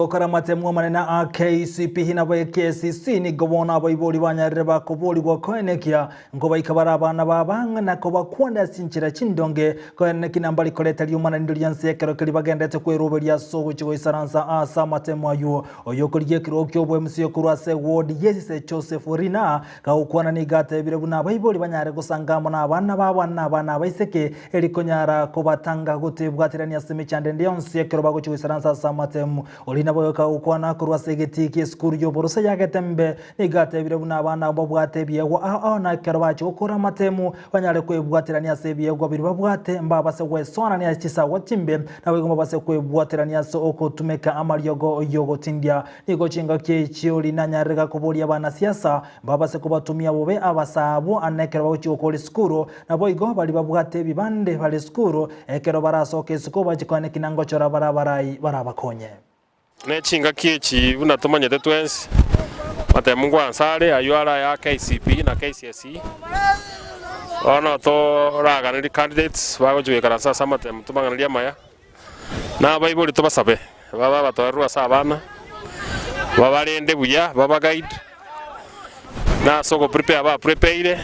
Okaramate manene a KCP hina ba KCC ni gobona abaibori banyarire bakobori gwakoenekia ngo baikabara abana babanga na ko bakwanda sinchira chindonge koenekina mbali koleta liumana ndirian sekero kali bagendete kweroberia sogo chigo isaransa asa matemo ayo oyokoliye kirokyo bwe msiyo kurase ward yesise Joseph Rina ka ukwana ni gate bire buna abaibori banyare gusangamo na abana baiseke erikonyara ko batanga gutebwatirania semichande ndion sekero bago chigo isaransa asa matemo olina boyoka ukwana kurwase getiki skuru yo borose yagetembe igate bire buna abana babwate biyewa na kerwachi okora matemu banyare kwebwatirania sebiyewa biri babwate mbabase wesona ni achisa wachimbe na wegomba base kwebwatirania so okotumeka amaryogo yogo tindia nigo chinga kechioli na nyarega kuboria bana siasa mbabase kubatumia bobe abasabu anekera bachi okoli skuru na boigo bali babwate bibande bali skuru ekero barasoke skuba chikwane kinango chora barabakonye nechinga kiechi buna tumanyete twensi matemu gwansare ayuara ya KCP na KCSE ono to raganiri candidates bagojuikara sasa matemu tumanganiria maya na baibuli tubasabe baba batwarwa sabana babarende buya baba guide na soko prepare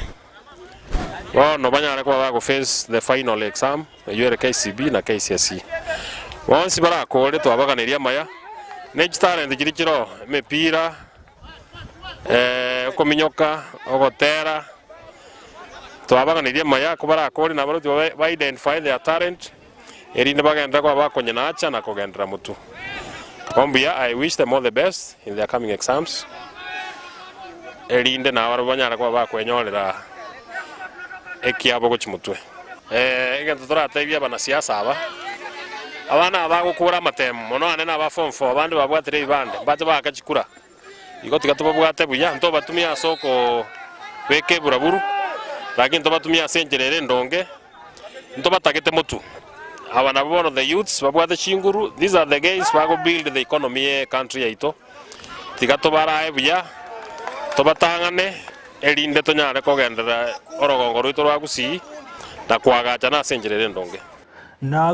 ono banyara kwa bago face the final exam ayuara KCB na KCSE onsi barakore twabaganiria maya next talent kirikiro mepira kominyoka ogotera twabaganirie maya kubara akori na baruti ba identify their talent erinde bagenda kwa bakonyena acha na kugendera mutu ombia. I wish them all the best in their coming exams erinde na baru banyara kwa bakwenyorera ekiabo gochimutwe egento toratebia bana siasa aba abana bagukura matemu mono ane na ba form 4 abandi babwatire ibande baje bakachikura igotiga tubabwate buya nto batumia soko beke buraburu lakini nto batumia senjerere ndonge nto batagete mutu abana bono the youths babwate chinguru. These are the guys bago build the economy country yaito tiga to barae buya to batangane erinde to nyare kogendera orogongo rwito rwagusi na kwagacha na senjerere ndonge na